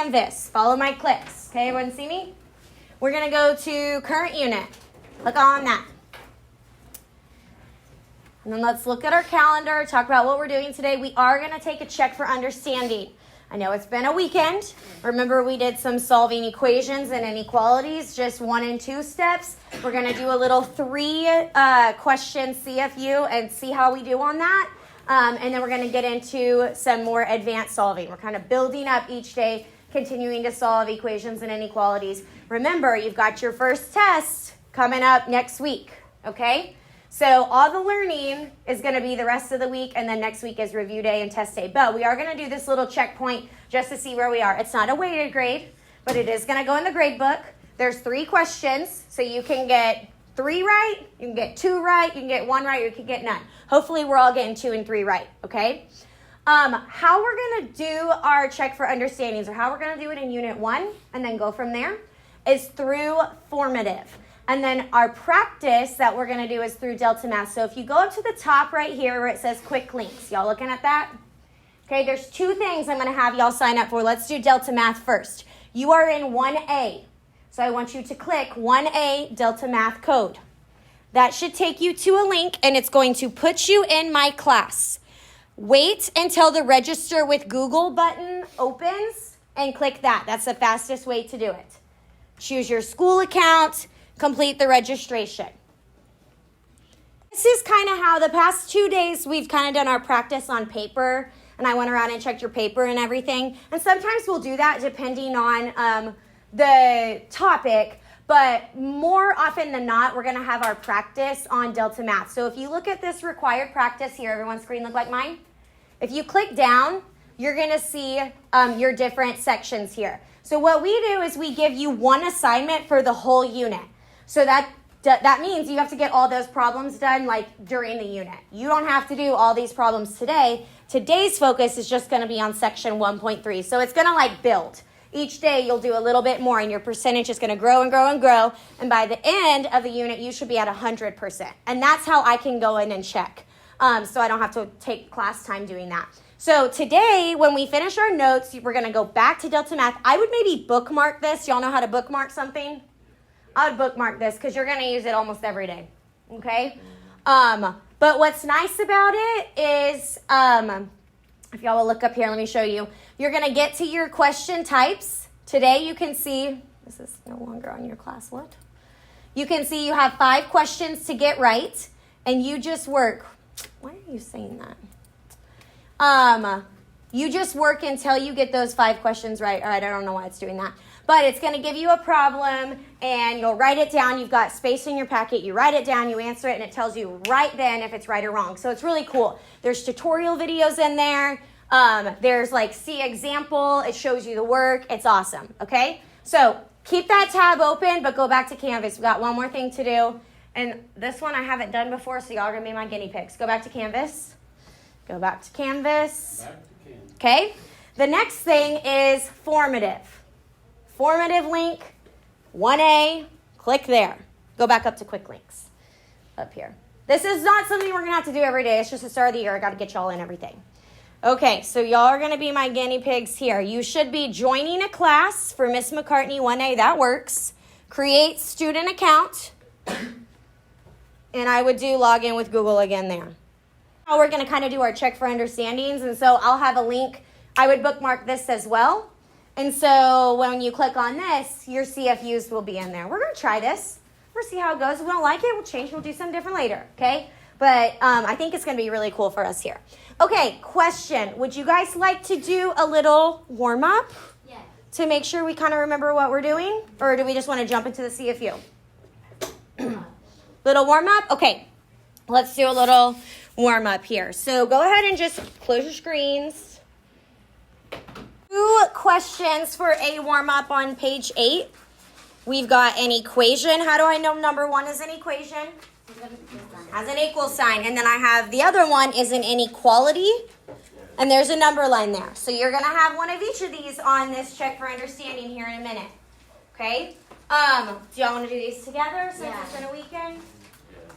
Canvas. Follow my clicks. Okay, everyone see me? We're going to go to current unit. Click on that. And then let's look at our calendar, talk about what we're doing today. We are going to take a check for understanding. I know it's been a weekend. Remember, we did some solving equations and inequalities, just 1 and 2 steps. We're going to do a little 3 question CFU and see how we do on that. And then we're going to get into some more advanced solving. We're kind of building up each day, continuing to solve equations and inequalities. Remember, you've got your first test coming up next week, okay? So all the learning is going to be the rest of the week, and then next week is review day and test day. But we are going to do this little checkpoint just to see where we are. It's not a weighted grade, but it is going to go in the grade book. There's 3 questions, so you can get 3 right, you can get 2 right, you can get 1 right, or you can get none. Hopefully we're all getting 2 and 3 right, okay? How we're going to do our check for understandings, or how we're going to do it in Unit 1, and then go from there, is through formative. And then our practice that we're going to do is through Delta Math. So if you go up to the top right here where it says quick links, y'all looking at that? Okay, there's 2 things I'm going to have y'all sign up for. Let's do Delta Math first. You are in 1A. So I want you to click 1A Delta Math code. That should take you to a link, and it's going to put you in my class. Wait until the register with Google button opens and click that. That's the fastest way to do it. Choose your school account. Complete the registration. This is kind of how the past 2 days we've kind of done our practice on paper, and I went around and checked your paper and everything. And sometimes we'll do that depending on the topic, but more often than not, we're going to have our practice on Delta Math. So if you look at this required practice here, everyone's screen look like mine? If you click down, you're going to see your different sections here. So what we do is we give you 1 assignment for the whole unit. So that means you have to get all those problems done like during the unit. You don't have to do all these problems today. Today's focus is just going to be on section 1.3. So it's going to like build. Each day you'll do a little bit more, and your percentage is going to grow and grow and grow. And by the end of the unit, you should be at 100%. And that's how I can go in and check. So I don't have to take class time doing that. So today, when we finish our notes, we're going to go back to Delta Math. I would maybe bookmark this. Y'all know how to bookmark something? I would bookmark this because you're going to use it almost every day, okay? But what's nice about it is, if y'all will look up here, let me show you. You're going to get to your question types. Today you can see, this is no longer on your class, what? You can see you have 5 questions to get right, and you just work. Why are you saying that? You just work until you get those 5 questions right. All right, I don't know why it's doing that. But it's going to give you a problem, and you'll write it down. You've got space in your packet. You write it down, you answer it, and it tells you right then if it's right or wrong. So it's really cool. There's tutorial videos in there. There's like see example. It shows you the work. It's awesome, okay? So keep that tab open, but go back to Canvas. We've got one more thing to do. And this one I haven't done before, so y'all are going to be my guinea pigs. Go back to Canvas. Go back to Canvas. Okay? The next thing is formative. Formative link, 1A, click there. Go back up to quick links up here. This is not something we're going to have to do every day. It's just the start of the year. I got to get y'all in everything. Okay, so y'all are going to be my guinea pigs here. You should be joining a class for Miss McCartney 1A. That works. Create student account. And I would do log in with Google again there. Now we're going to kind of do our check for understandings. And so I'll have a link. I would bookmark this as well. And so when you click on this, your CFUs will be in there. We're going to try this. We'll see how it goes. If we don't like it, we'll change. We'll do something different later, okay? But I think it's going to be really cool for us here. Okay, question. Would you guys like to do a little warm-up? Yeah. To make sure we kind of remember what we're doing? Or do we just want to jump into the CFU? Little warm-up? Okay. Let's do a little warm-up here. So go ahead and just close your screens. 2 questions for a warm-up on page 8. We've got an equation. How do I know number 1 is an equation? Has an equal sign. And then I have the other one is an inequality. And there's a number line there. So you're going to have one of each of these on this check for understanding here in a minute. Okay? Do y'all want to do these together since it's been a weekend?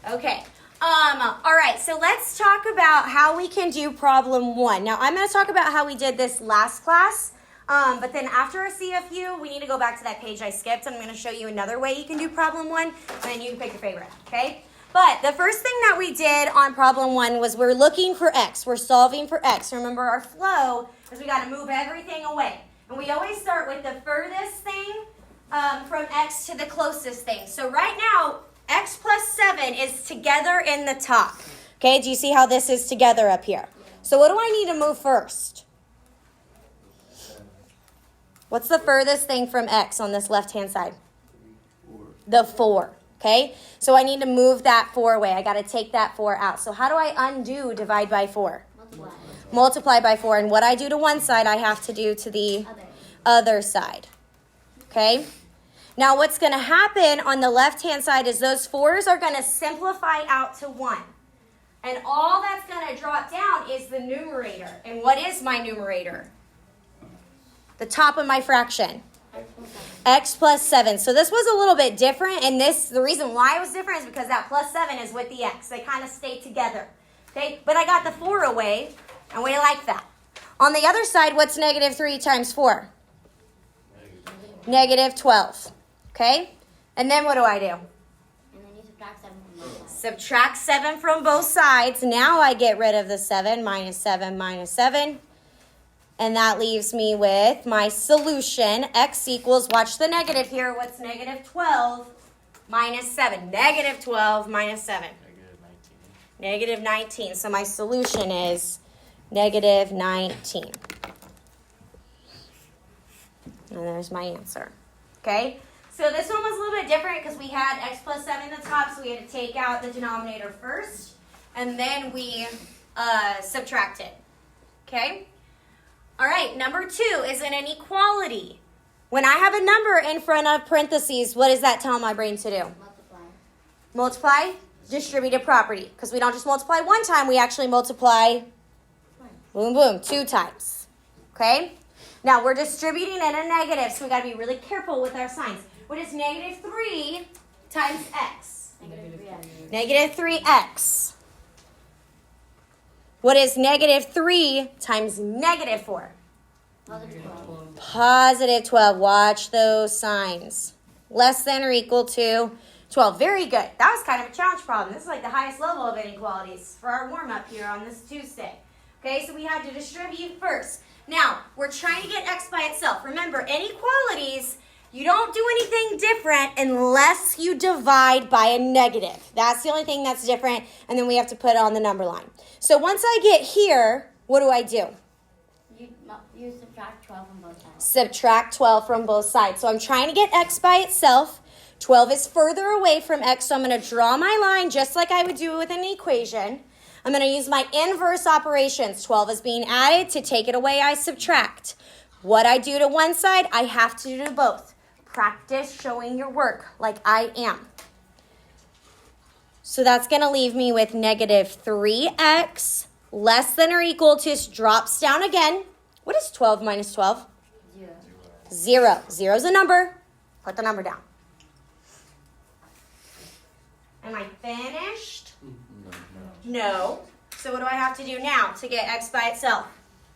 Okay. All right, so let's talk about how we can do problem 1. Now, I'm going to talk about how we did this last class. But then after our CFU, we need to go back to that page I skipped. I'm going to show you another way you can do problem 1, and then you can pick your favorite, okay? But the first thing that we did on problem 1 was we're looking for x. We're solving for x. Remember, our flow is we got to move everything away. And we always start with the furthest thing from x to the closest thing. So right now, x plus 7 is together in the top. Okay, do you see how this is together up here? So what do I need to move first? What's the furthest thing from x on this left-hand side? 4. The 4. Okay, so I need to move that 4 away. I got to take that 4 out. So how do I undo divide by 4? Multiply by 4. And what I do to one side, I have to do to the other side. Okay? Now what's going to happen on the left-hand side is those 4s are going to simplify out to 1. And all that's going to drop down is the numerator. And what is my numerator? The top of my fraction. X plus 7. So this was a little bit different, and the reason why it was different is because that plus 7 is with the x. They kind of stay together. Okay, but I got the 4 away, and we like that. On the other side, what's negative 3 times 4? Negative 12. Okay, and then what do I do? And then you subtract 7 from both sides. Subtract 7 from both sides. Now I get rid of the 7, minus 7, minus 7. And that leaves me with my solution. X equals, watch the negative here. What's negative 12 minus 7? Negative 12 minus 7. Negative 19. So my solution is negative 19. And there's my answer. Okay? So this one was a little bit different because we had x plus 7 at the top, so we had to take out the denominator first. And then we subtracted. Okay? All right, number 2 is an inequality. When I have a number in front of parentheses, what does that tell my brain to do? Multiply. Multiply distributive property. Because we don't just multiply one time, we actually multiply, boom, boom, 2 times. Okay? Now, we're distributing in a negative, so we got to be really careful with our signs. What is negative 3 times x? Negative 3x. Negative 3x. What is negative 3 times negative 4? Positive 12. Positive 12. Watch those signs. Less than or equal to 12. Very good. That was kind of a challenge problem. This is like the highest level of inequalities for our warm-up here on this Tuesday. Okay, so we had to distribute first. Now, we're trying to get x by itself. Remember, inequalities, you don't do anything different unless you divide by a negative. That's the only thing that's different, and then we have to put it on the number line. So once I get here, what do? You subtract 12 from both sides. Subtract 12 from both sides. So I'm trying to get x by itself. 12 is further away from x, so I'm going to draw my line just like I would do with an equation. I'm going to use my inverse operations. 12 is being added. To take it away, I subtract. What I do to one side, I have to do to both. Practice showing your work like I am. So that's going to leave me with negative 3x less than or equal to, drops down again. What is 12 minus 12? 0. 0 is a number. Put the number down. Am I finished? No. So what do I have to do now to get x by itself?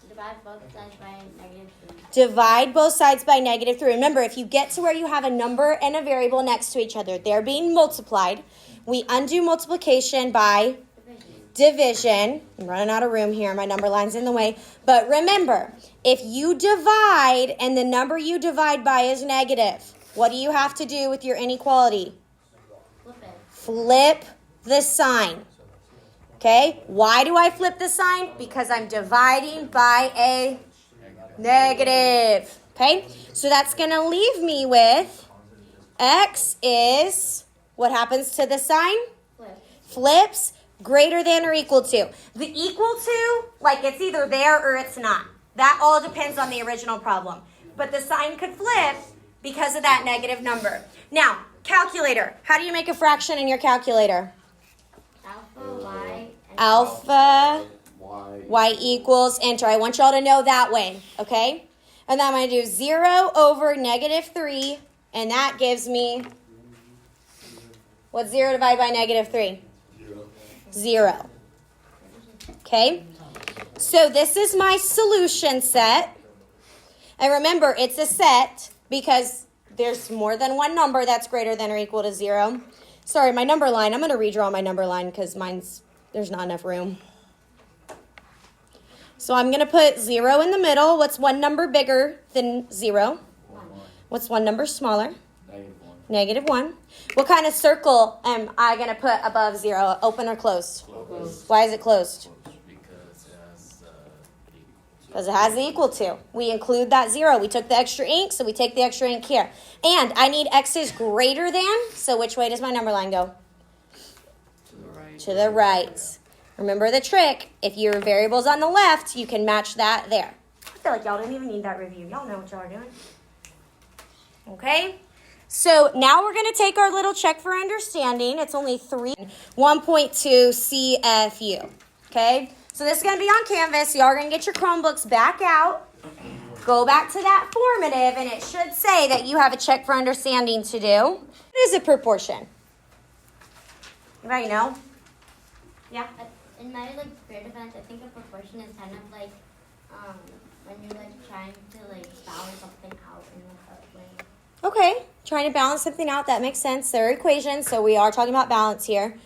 Divide both sides by negative 3. Divide both sides by negative 3. Remember, if you get to where you have a number and a variable next to each other, they're being multiplied. We undo multiplication by division. I'm running out of room here. My number line's in the way. But remember, if you divide and the number you divide by is negative, what do you have to do with your inequality? Flip it. Flip the sign. Okay? Why do I flip the sign? Because I'm dividing by a negative. Okay? So that's going to leave me with x is, what happens to the sign? Flip. Flips greater than or equal to. The equal to, like it's either there or it's not. That all depends on the original problem. But the sign could flip because of that negative number. Now, calculator. How do you make a fraction in your calculator? Alpha, y, and Alpha, Y. y equals enter. I want y'all to know that way, okay? And then I'm going to do 0 over negative 3, and that gives me, what's 0 divided by negative 3? 0. Okay? So this is my solution set. And remember, it's a set because there's more than one number that's greater than or equal to 0. Sorry, my number line. I'm going to redraw my number line because there's not enough room. So I'm going to put 0 in the middle. What's one number bigger than 0? 1. What's one number smaller? -1. -1. What kind of circle am I going to put above 0? Open or closed? Close. Why is it closed? Because it has Because it has the equal to. We include that 0. We took the extra ink, so we take the extra ink here. And I need x's greater than, so which way does my number line go? to the right. To the right. Remember the trick. If your variable's on the left, you can match that there. I feel like y'all didn't even need that review. Y'all know what y'all are doing. Okay? So now we're going to take our little check for understanding. It's only 1.2 CFU. Okay? So this is going to be on Canvas. Y'all are going to get your Chromebooks back out. Go back to that formative, and it should say that you have a check for understanding to do. What is a proportion? Anybody know? Yeah? In my grade event, I think a proportion is kind of like when you're trying to balance something out in a way. Okay, trying to balance something out, that makes sense. There are equations, so we are talking about balance here.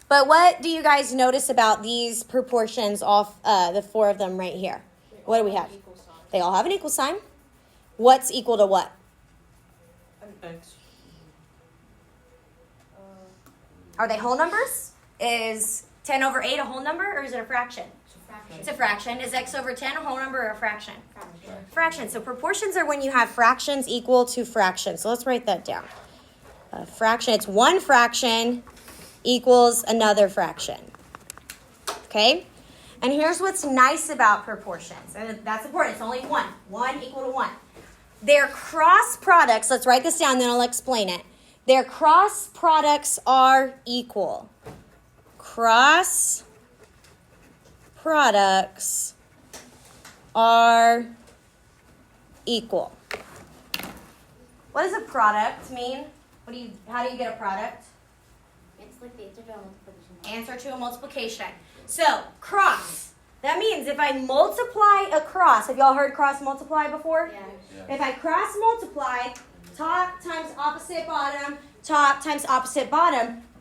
But what do you guys notice about these proportions off the 4 of them right here? What do we have? They all have an equal sign. What's equal to what? X. Are they whole numbers? Is 10 over 8 a whole number, or is it a fraction? It's a fraction. Is x over 10 a whole number or a fraction? Fraction. So proportions are when you have fractions equal to fractions. So let's write that down. A fraction, it's one fraction equals another fraction. Okay? And here's what's nice about proportions. And that's important. It's only one. 1 equal to 1. Their cross products, let's write this down, then I'll explain it. Their cross products are equal. Cross products are equal. What does a product mean? How do you get a product? It's like the answer to a multiplication. Answer to a multiplication. So, cross. That means if I multiply a cross, have y'all heard cross multiply before? Yeah. If I cross multiply, top times opposite bottom,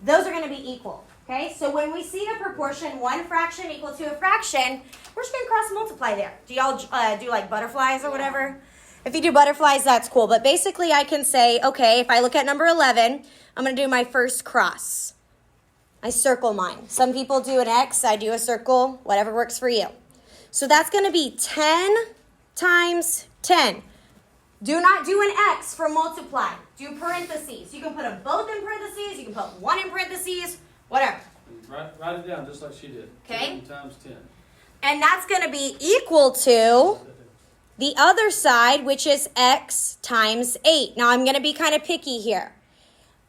those are going to be equal. Okay, so when we see a proportion, one fraction equal to a fraction, we're just going to cross multiply there. Do y'all do like butterflies or whatever? If you do butterflies, that's cool. But basically I can say, okay, if I look at number 11, I'm going to do my first cross. I circle mine. Some people do an X, I do a circle, whatever works for you. So that's going to be 10 times 10. Do not do an X for multiply. Do parentheses. You can put them both in parentheses. You can put one in parentheses. Whatever. Write it down just like she did. Okay. 10 times 10. And that's going to be equal to the other side, which is x times 8. Now, I'm going to be kind of picky here.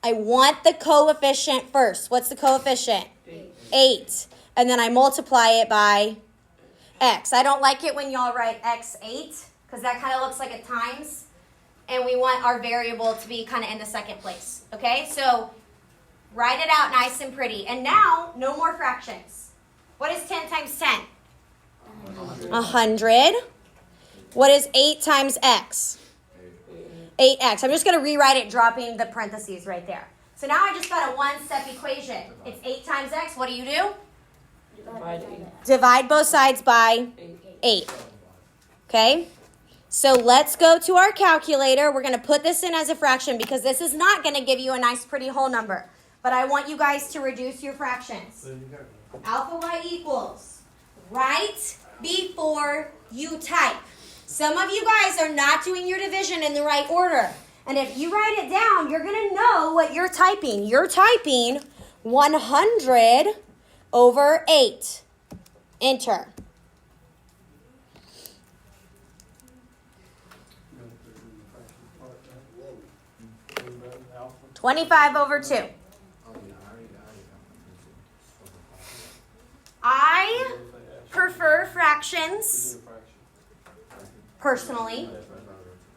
I want the coefficient first. What's the coefficient? 8. And then I multiply it by x. I don't like it when y'all write x8 because that kind of looks like a times. And we want our variable to be kind of in the second place. Okay? So write it out nice and pretty. And now, no more fractions. What is 10 times 10? 100. What is 8 times x? 8x. I'm just going to rewrite it, dropping the parentheses right there. So now I just got a one-step equation. It's 8 times x. What do? Divide both sides by 8. Okay? So let's go to our calculator. We're going to put this in as a fraction because this is not going to give you a nice, pretty whole number. But I want you guys to reduce your fractions. Alpha y equals right before you type. Some of you guys are not doing your division in the right order. And if you write it down, you're going to know what you're typing. You're typing 100 over 8. Enter. Alpha. 25 over 2. I prefer fractions personally.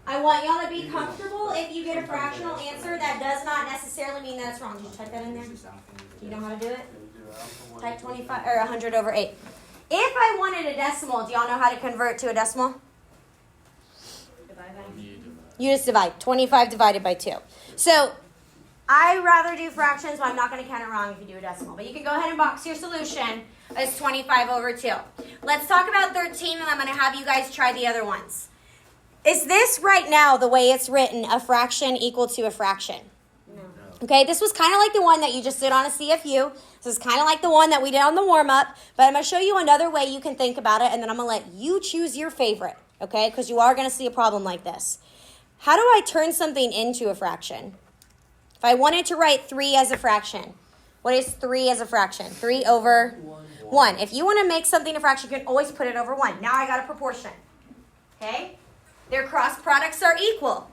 I want y'all to be comfortable if you get a fractional answer. That does not necessarily mean that it's wrong. Did you type that in there? You know how to do it? Type 25 or 100 over 8. If I wanted a decimal, do y'all know how to convert to a decimal? You just divide. 25 divided by 2. So I rather do fractions, but I'm not going to count it wrong if you do a decimal. But you can go ahead and box your solution as 25 over 2. Let's talk about 13, and I'm going to have you guys try the other ones. Is this right now, the way it's written, a fraction equal to a fraction? No. Okay, this was kind of like the one that you just did on a CFU. This is kind of like the one that we did on the warm-up. But I'm going to show you another way you can think about it, and then I'm going to let you choose your favorite, okay? Because you are going to see a problem like this. How do I turn something into a fraction? If I wanted to write 3 as a fraction, what is 3 as a fraction? 3 over 1. If you want to make something a fraction, you can always put it over 1. Now I got a proportion, okay? Their cross products are equal.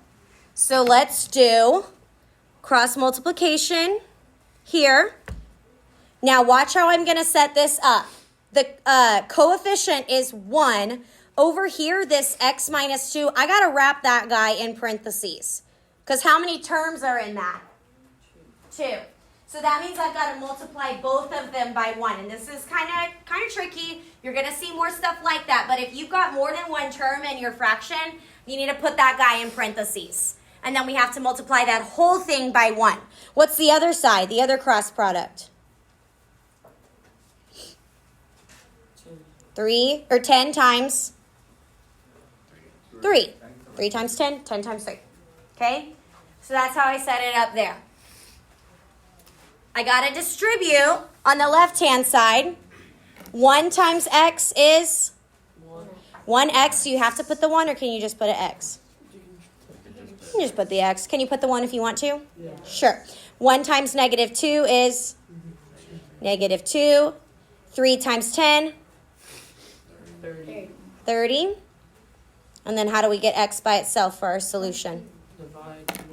So let's do cross multiplication here. Now watch how I'm going to set this up. The coefficient is 1. Over here, this x minus 2, I got to wrap that guy in parentheses. Because how many terms are in that? 2. So that means I've got to multiply both of them by 1. And this is kind of tricky. You're going to see more stuff like that. But if you've got more than one term in your fraction, you need to put that guy in parentheses. And then we have to multiply that whole thing by 1. What's the other side, the other cross product? 3 or 10 times 3. 3 times 10, 10 times 3. Okay? So that's how I set it up there. I got to distribute on the left-hand side. 1 times x is 1x. Do you have to put the 1 or can you just put an x? You can just put the x. Can you put the 1 if you want to? Yeah. Sure. 1 times negative 2 is negative 2. 3 times 10, 30. And then how do we get x by itself for our solution? Divide.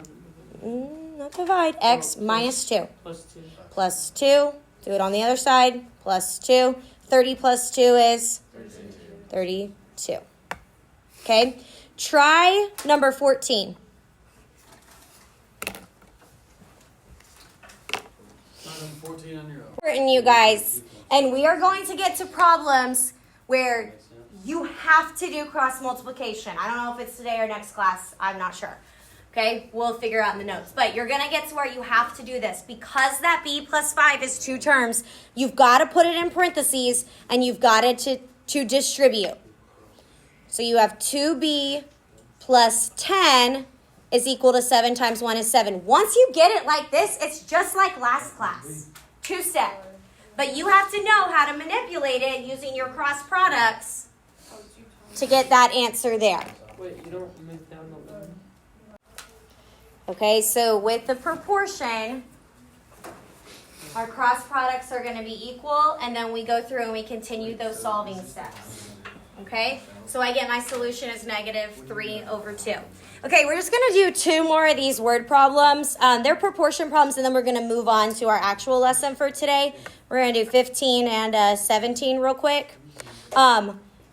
Not divide. X minus 2. Plus 2. Plus 2. Do it on the other side. Plus 2. 30 plus 2 is 32. Okay. Try number 14. Item 14 on your own. Important, you guys. And we are going to get to problems where you have to do cross multiplication. I don't know if it's today or next class. I'm not sure. Okay, we'll figure out in the notes. But you're going to get to where you have to do this. Because that b plus 5 is 2 terms, you've got to put it in parentheses and you've got it to distribute. So you have 2b plus 10 is equal to 7 times 1 is 7. Once you get it like this, it's just like last class. 2-step. But you have to know how to manipulate it using your cross products to get that answer there. Wait, you don't move down the line? Okay, so with the proportion, our cross products are going to be equal, and then we go through and we continue those solving steps. Okay, so I get my solution is negative 3 over 2. Okay, we're just going to do 2 more of these word problems. They're proportion problems, and then we're going to move on to our actual lesson for today. We're going to do 15 and 17 real quick.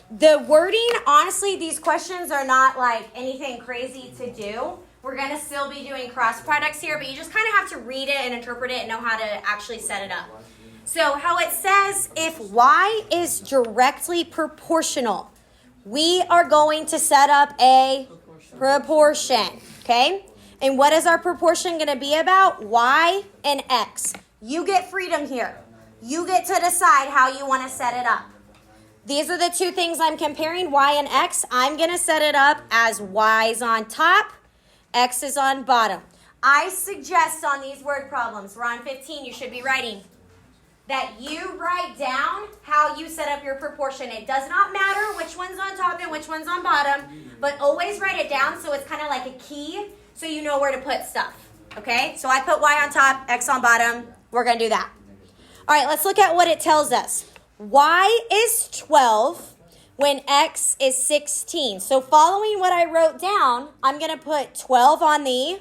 The wording, honestly, these questions are not like anything crazy to do. We're going to still be doing cross products here, but you just kind of have to read it and interpret it and know how to actually set it up. So how it says, if y is directly proportional, we are going to set up a proportion, okay? And what is our proportion going to be about? Y and x. You get freedom here. You get to decide how you want to set it up. These are the 2 things I'm comparing, y and x. I'm going to set it up as y is on top, x is on bottom. I suggest on these word problems, we're on 15, you should be writing, that you write down how you set up your proportion. It does not matter which one's on top and which one's on bottom, but always write it down so it's kind of like a key so you know where to put stuff, okay? So I put y on top, x on bottom. We're going to do that. All right, let's look at what it tells us. Y is 12 when x is 16. So following what I wrote down, I'm going to put 12 on the,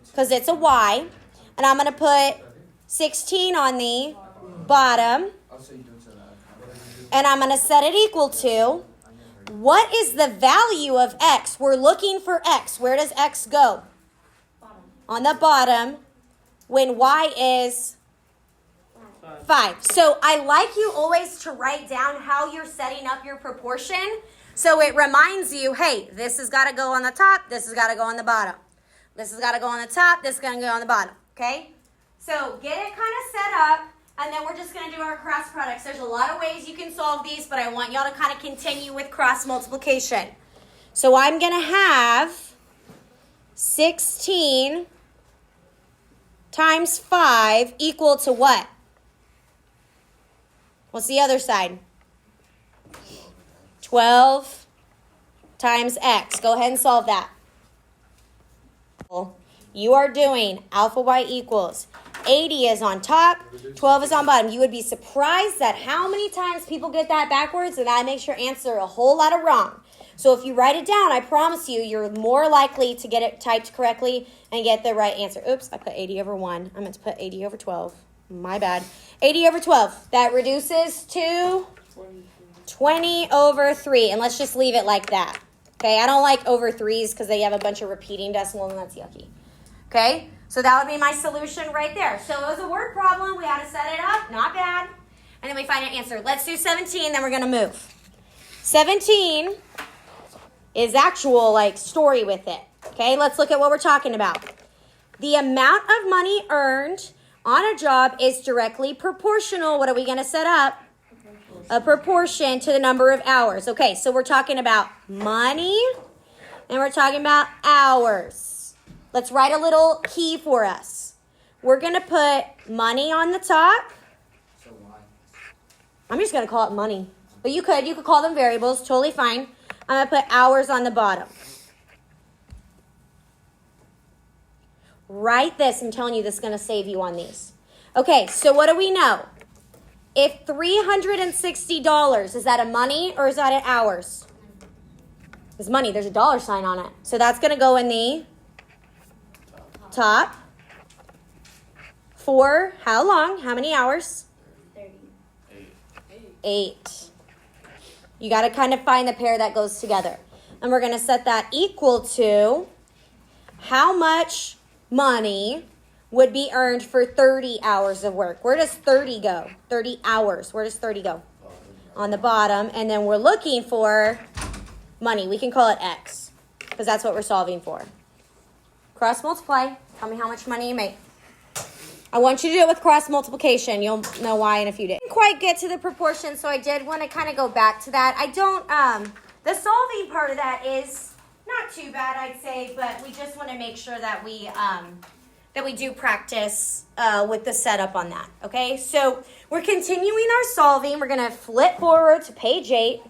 because it's a y, and I'm going to put 16 on the bottom, and I'm going to set it equal to, what is the value of x? We're looking for x. Where does x go? On the bottom when y is 5. So I like you always to write down how you're setting up your proportion So it reminds you, hey, this has got to go on the top, this has got to go on the bottom. This has got to go on the top, this is going to go on the bottom, okay? So get it kind of set up, and then we're just going to do our cross products. There's a lot of ways you can solve these, but I want y'all to kind of continue with cross multiplication. So I'm going to have 16 times 5 equal to what? What's the other side? 12 times x. Go ahead and solve that. You are doing alpha y equals 80 is on top, 12 is on bottom. You would be surprised at how many times people get that backwards, and that makes your answer a whole lot of wrong. So if you write it down, I promise you, you're more likely to get it typed correctly and get the right answer. Oops, I put 80 over 1. I meant to put 80 over 12. My bad. 80 over 12. That reduces to 20 over 3. And let's just leave it like that. Okay, I don't like over 3s because they have a bunch of repeating decimals, and that's yucky. Okay, so that would be my solution right there. So it was a word problem. We had to set it up. Not bad. And then we find an answer. Let's do 17, then we're going to move. 17 is actual story with it. Okay, let's look at what we're talking about. The amount of money earned on a job is directly proportional. What are we going to set up? A proportion to the number of hours. Okay, so we're talking about money and we're talking about hours. Let's write a little key for us. We're going to put money on the top. So why? I'm just going to call it money. But you could call them variables, totally fine. I'm going to put hours on the bottom. Write this. I'm telling you, this is going to save you on these. Okay, so what do we know? If $360, is that a money or is that an hours? It's money. There's a dollar sign on it. So that's going to go in the top. For how long? How many hours? 30. 8. You got to kind of find the pair that goes together. And we're going to set that equal to how much money would be earned for 30 hours of work. Where does 30 go? 30 hours. Where does 30 go? On the bottom. And then we're looking for money. We can call it X because that's what we're solving for. Cross multiply. Tell me how much money you make. I want you to do it with cross multiplication. You'll know why in a few days. Didn't quite get to the proportion, so I did want to kind of go back to that. I don't, the solving part of that is not too bad, I'd say, but we just want to make sure that we do practice with the setup on that, okay? So we're continuing our solving. We're going to flip forward to page 8.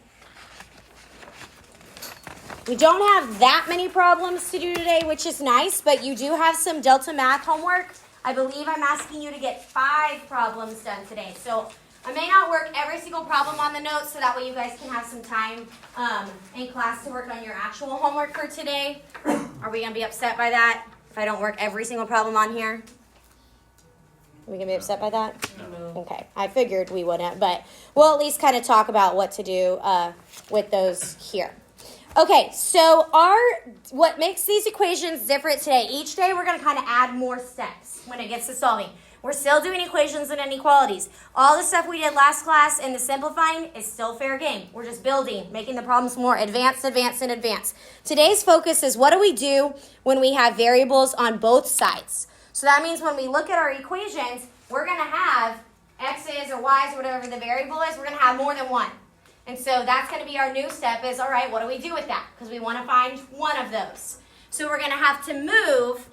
We don't have that many problems to do today, which is nice, but you do have some Delta Math homework. I believe I'm asking you to get 5 problems done today. So I may not work every single problem on the notes so that way you guys can have some time in class to work on your actual homework for today. Are we going to be upset by that if I don't work every single problem on here? Are we going to be upset by that? No. Okay, I figured we wouldn't, but we'll at least kind of talk about what to do with those here. Okay, so what makes these equations different today, each day we're going to kind of add more steps when it gets to solving. We're still doing equations and inequalities. All the stuff we did last class in the simplifying is still fair game. We're just building, making the problems more advanced, advanced, and advanced. Today's focus is what do we do when we have variables on both sides? So that means when we look at our equations, we're going to have x's or y's or whatever the variable is, we're going to have more than one. And so that's going to be our new step is, all right, what do we do with that? Because we want to find one of those. So we're going to have to move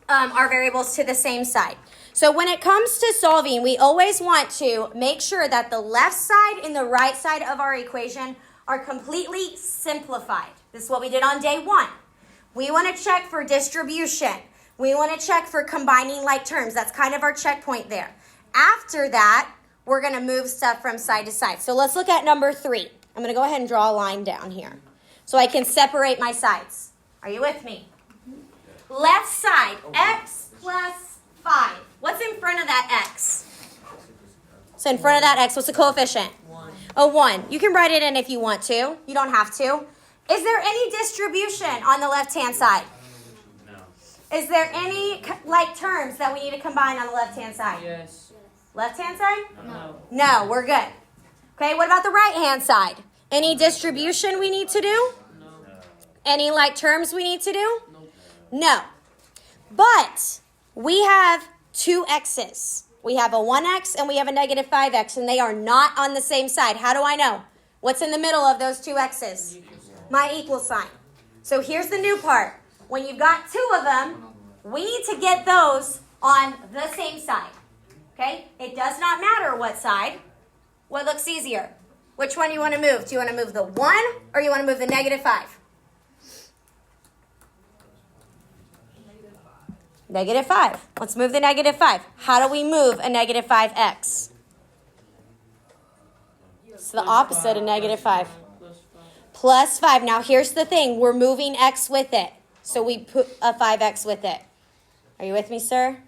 our variables to the same side. So when it comes to solving, we always want to make sure that the left side and the right side of our equation are completely simplified. This is what we did on day 1. We want to check for distribution. We want to check for combining like terms. That's kind of our checkpoint there. After that, we're going to move stuff from side to side. So let's look at number 3. I'm going to go ahead and draw a line down here so I can separate my sides. Are you with me? Left side, x plus 5. What's in front of that x? So in front of that x, what's the coefficient? 1. A 1. You can write it in if you want to. You don't have to. Is there any distribution on the left-hand side? No. Is there any like terms that we need to combine on the left-hand side? Yes. Left-hand side? No. No, we're good. Okay, what about the right-hand side? Any distribution we need to do? No. Any like terms we need to do? Nope. No. But we have two x's. We have a 1x and we have a negative 5x, and they are not on the same side. How do I know? What's in the middle of those two x's? My equal sign. So here's the new part. When you've got two of them, we need to get those on the same side. Okay? It does not matter what side. What looks easier? Which one do you want to move? Do you want to move the 1 or you want to move the negative 5? Negative 5. Let's move the negative 5. How do we move a negative 5x? It's the opposite of negative 5. Plus 5. Now here's the thing. We're moving x with it. So we put a 5x with it. Are you with me, sir?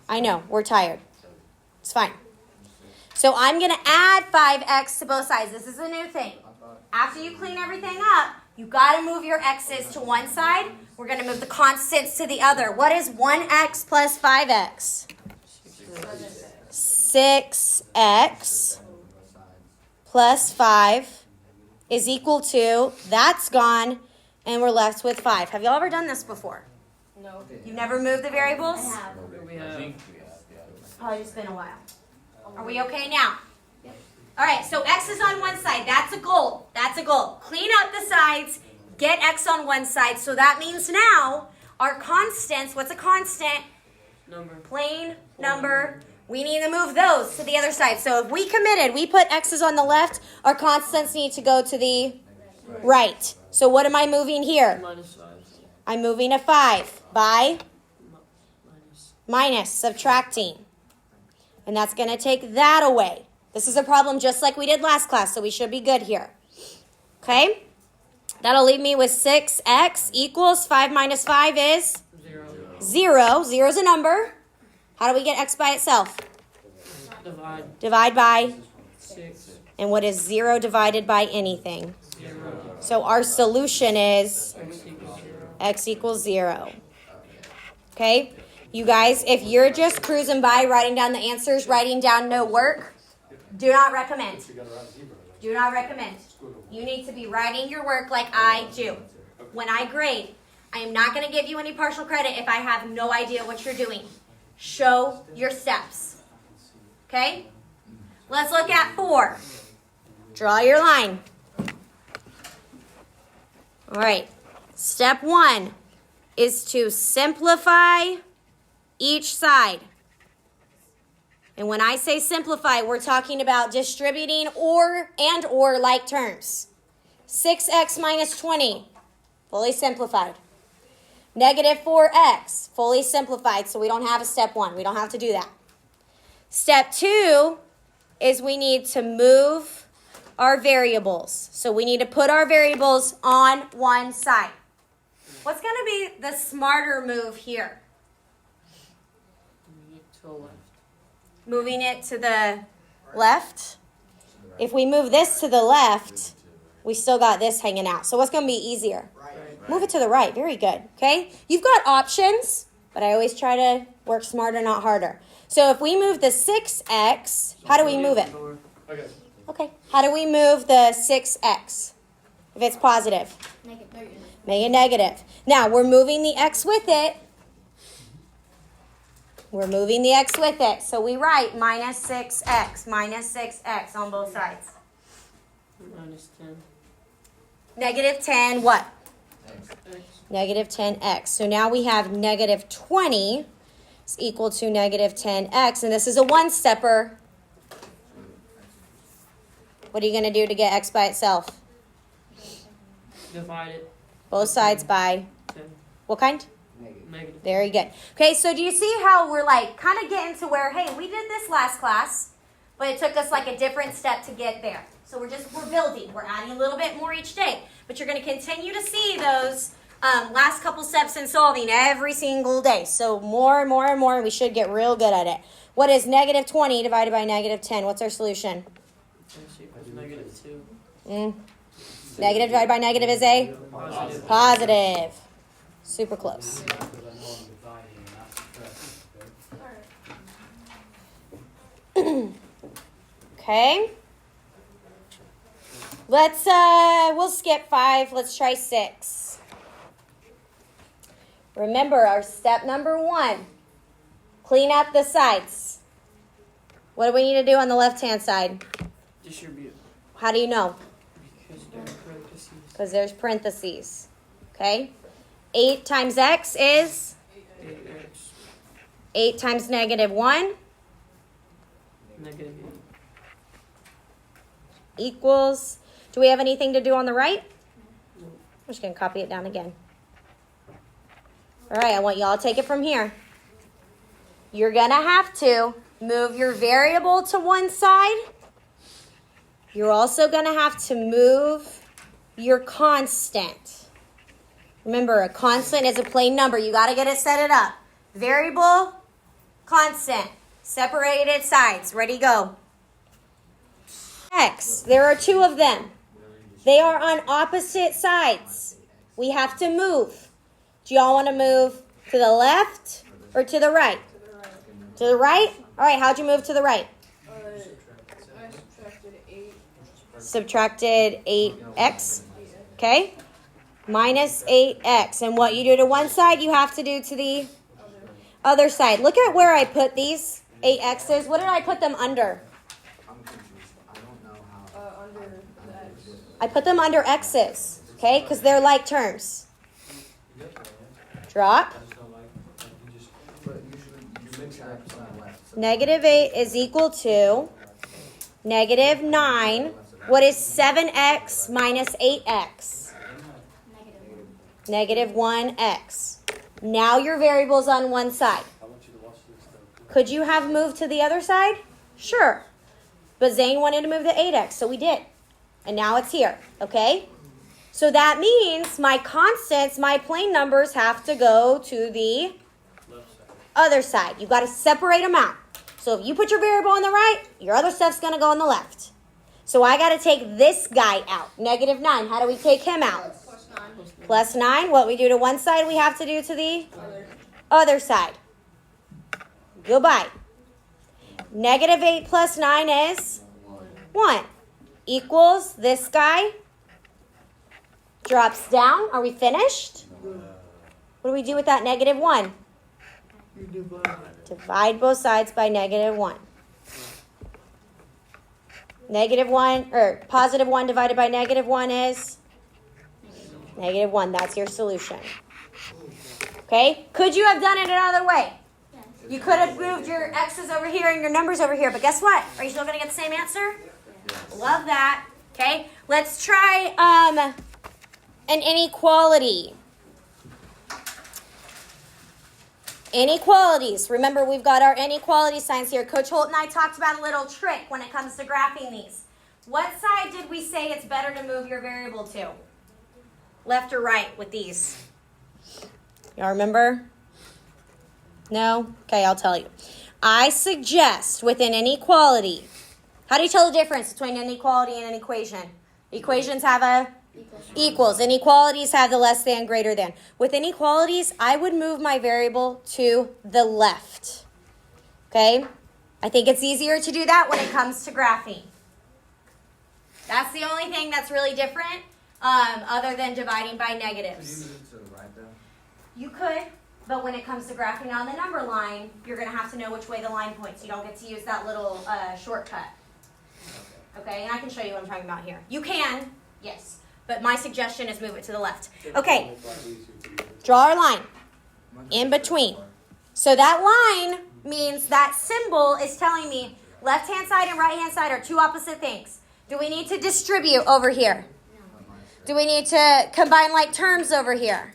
I know. We're tired. It's fine. So I'm going to add 5x to both sides. This is a new thing. After you clean everything up, you got to move your x's to one side. We're going to move the constants to the other. What is 1x plus 5x? 6x plus 5 is equal to, that's gone, and we're left with 5. Have y'all ever done this before? No. You've never moved the variables? I have. We have. Probably just been a while. Are we okay now? All right, so x is on one side. That's a goal. That's a goal. Clean up the sides. Get x on one side. So that means now our constants, what's a constant? Number. Plain number. We need to move those to the other side. So if we committed, we put x's on the left, our constants need to go to the right. So what am I moving here? -5. I'm moving a 5 by Minus. subtracting. And that's going to take that away. This is a problem just like we did last class, so we should be good here. Okay? That'll leave me with 6x equals 5 minus 5 is 0. 0. 0 is a number. How do we get x by itself? Divide. Divide by. 6. And what is 0 divided by anything? 0. So our solution is X equals 0. x equals 0. Okay? You guys, if you're just cruising by, writing down the answers, writing down no work, do not recommend. Do not recommend. You need to be writing your work like I do. When I grade, I am not going to give you any partial credit if I have no idea what you're doing. Show your steps. Okay? Let's look at 4. Draw your line. All right. Step 1 is to simplify each side. And when I say simplify, we're talking about distributing or like terms. 6x minus 20, fully simplified. Negative 4x, fully simplified, so we don't have a step 1. We don't have to do that. Step 2 is we need to move our variables. So we need to put our variables on one side. What's going to be the smarter move here? To the left. Moving it to the left. If we move this to the left, we still got this hanging out. So what's going to be easier? Move it to the right. Very good. Okay? You've got options, but I always try to work smarter, not harder. So if we move the 6x, how do we move it? Okay. How do we move the 6x? If it's positive. Make it negative. Now, we're moving the x with it. We're moving the x with it. So we write minus 6x on both sides. -10. Negative 10 what? X. Negative 10x. So now we have negative 20 is equal to negative 10x. And this is a one-stepper. What are you going to do to get x by itself? Divide it. Both sides by 10. what kind? Negative. Very good. Okay, so do you see how we're like kind of getting to where, hey, we did this last class, but it took us like a different step to get there. So we're building. We're adding a little bit more each day. But you're going to continue to see those last couple steps in solving every single day. So more and more and more, and we should get real good at it. What is negative 20 divided by negative 10? What's our solution? X equals -2. Negative divided by negative is a? Positive. Positive. Super close. Okay. We'll skip 5. Let's try 6. Remember our step number 1. Clean up the sides. What do we need to do on the left-hand side? Distribute. How do you know? Because there are parentheses. Because there's parentheses. Okay? 8 times x is 8x. 8 times negative 1 Negative equals. Do we have anything to do on the right? 8. No. I'm just going to copy it down again. All right, I want y'all to take it from here. You're going to have to move your variable to one side. You're also going to have to move your constant. Remember, a constant is a plain number. You got to get it set it up. Variable, constant, separated sides. Ready, go. X. There are 2 of them. They are on opposite sides. We have to move. Do y'all want to move to the left or to the right? To the right? All right, how'd you move to the right? I subtracted 8. Subtracted 8x. Okay? Minus 8x. And what you do to one side, you have to do to the other side. Look at where I put these 8x's. What did I put them under? I'm confused. I don't know how. Under the X. I put them under x's. Okay? Because they're like terms. Drop. But usually you mix it up on the left. So Negative 8 is equal to negative 9. What is 7x minus 8x? Negative 1x. Now your variable's on one side. Could you have moved to the other side? Sure. But Zane wanted to move the 8x, so we did. And now it's here, okay? So that means my constants, my plain numbers, have to go to the other side. You've got to separate them out. So if you put your variable on the right, your other stuff's going to go on the left. So I got to take this guy out, negative 9. How do we take him out? Plus 9. Plus 9. What we do to one side, we have to do to the other side. Goodbye. Negative 8 plus 9 is 1. Equals this guy. Drops down. Are we finished? What do we do with that negative 1? You divide. Divide both sides by negative 1. Negative 1, or positive 1 divided by negative 1 is negative 1. That's your solution. Okay? Could you have done it another way? You could have moved your x's over here and your numbers over here, but guess what? Are you still going to get the same answer? Love that. Okay? Let's try an inequality. Inequalities. Remember, we've got our inequality signs here. Coach Holt and I talked about a little trick when it comes to graphing these. What side did we say it's better to move your variable to? Left or right with these? Y'all remember? No? Okay, I'll tell you. I suggest with an inequality, how do you tell the difference between an inequality and an equation? Equations have a equals. Inequalities have the less than, greater than. With inequalities, I would move my variable to the left. Okay? I think it's easier to do that when it comes to graphing. That's the only thing that's really different, other than dividing by could you negatives. move it to the right though? You could, but when it comes to graphing on the number line, you're going to have to know which way the line points. You don't get to use that little shortcut. Okay, and I can show you what I'm talking about here. You can, yes, but my suggestion is move it to the left. Okay, draw our line in between. So that line means that symbol is telling me left-hand side and right-hand side are two opposite things. Do we need to distribute over here? Do we need to combine like terms over here?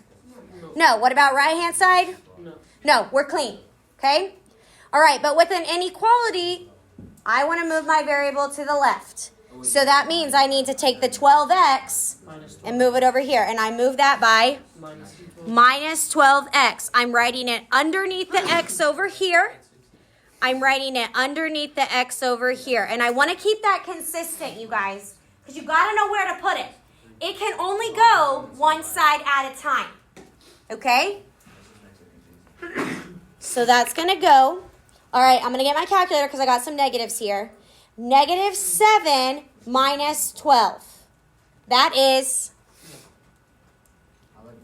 No. What about right-hand side? No. No, we're clean. Okay? All right, but with an inequality, I want to move my variable to the left. So that means I need to take the 12x Minus 12. and move it over here. And I move that by Minus 12. minus 12x. I'm writing it underneath the x over here. I'm writing it underneath the x over here. And I want to keep that consistent, you guys, because you got to know where to put it. It can only go one side at a time. Okay? So that's going to go. All right, I'm going to get my calculator because I got some negatives here. Negative 7 minus 12. That is I like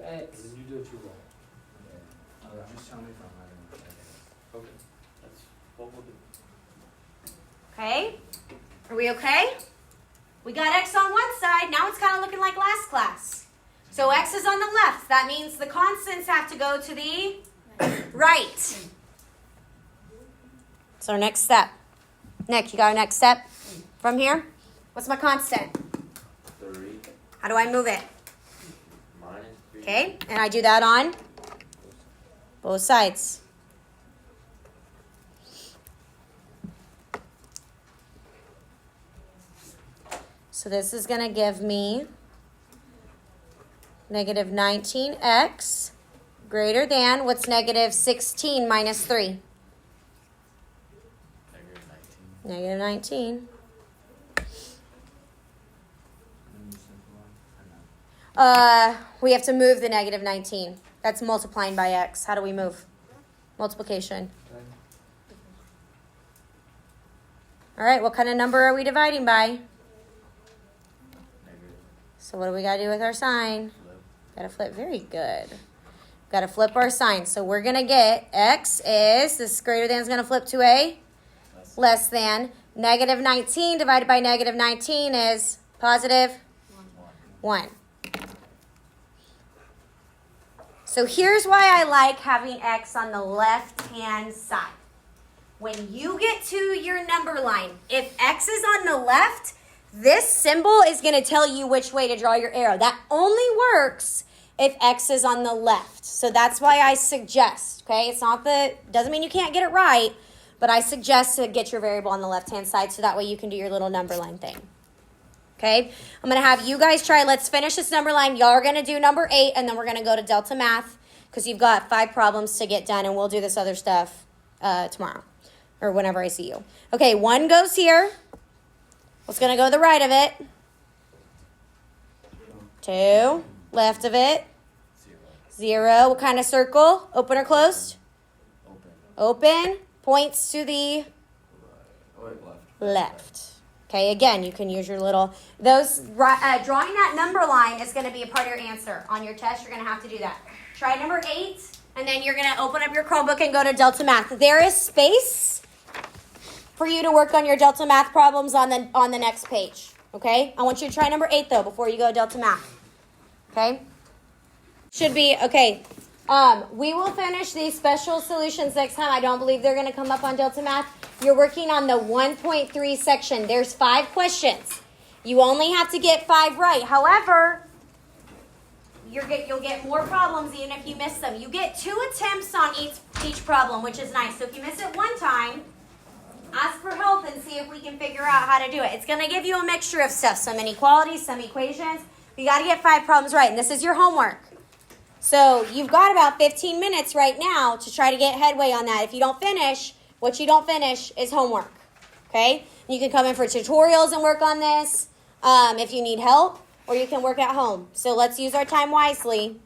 X. And then you do what you roll. just tell me if I'm right or not. Okay, that's what we'll do. okay. Are we okay? We got X on one side. Now it's kind of looking like last class. So X is on the left. That means the constants have to go to the right. It's our next step. Nick, you got our next step from here? What's my constant? 3 How do I move it? minus 3. Okay, and I do that on both sides. So this is going to give me negative 19x greater than, what's negative 16 minus 3? Negative 19. Negative 19. And then you simplify, or not? We have to move the negative 19. That's multiplying by x. How do we move? Multiplication. Okay. All right, what kind of number are we dividing by? Negative. So what do we got to do with our sign? Flip. Got to flip. Very good. Got to flip our sign. So we're going to get x is, this greater than is going to flip to a less than. Negative 19 divided by negative 19 is positive 1. So here's why I like having x on the left-hand side. When you get to your number line, if x is on the left, this symbol is going to tell you which way to draw your arrow. That only works if x is on the left. So that's why I suggest, okay? It's not doesn't mean you can't get it right, but I suggest to get your variable on the left-hand side so that way you can do your little number line thing. Okay? I'm going to have you guys try. Let's finish this number line. Y'all are going to do number 8, and then we're going to go to Delta Math because you've got 5 problems to get done, and we'll do this other stuff tomorrow or whenever I see you. Okay, 1 goes here. What's going to go to the right of it? 2. Left of it? 0. What kind of circle? Open or closed? Open. Open. Points to the Left. left. Okay, again, you can use your little, drawing that number line is going to be a part of your answer. On your test, you're going to have to do that. Try number 8, and then you're going to open up your Chromebook and go to Delta Math. There is space for you to work on your Delta Math problems on the next page. Okay? I want you to try number 8, though, before you go to Delta Math. Okay? Should be, okay. We will finish these special solutions next time. I don't believe they're going to come up on Delta Math. You're working on the 1.3 section. There's 5 questions. You only have to get 5 right. However, you'll get more problems even if you miss them. You get 2 attempts on each problem, which is nice. So if you miss it one time, ask for help and see if we can figure out how to do it. It's going to give you a mixture of stuff. Some inequalities, some equations. You got to get 5 problems right, and this is your homework. So you've got about 15 minutes right now to try to get headway on that. If you don't finish, what you don't finish is homework, okay? You can come in for tutorials and work on this if you need help, or you can work at home. So let's use our time wisely.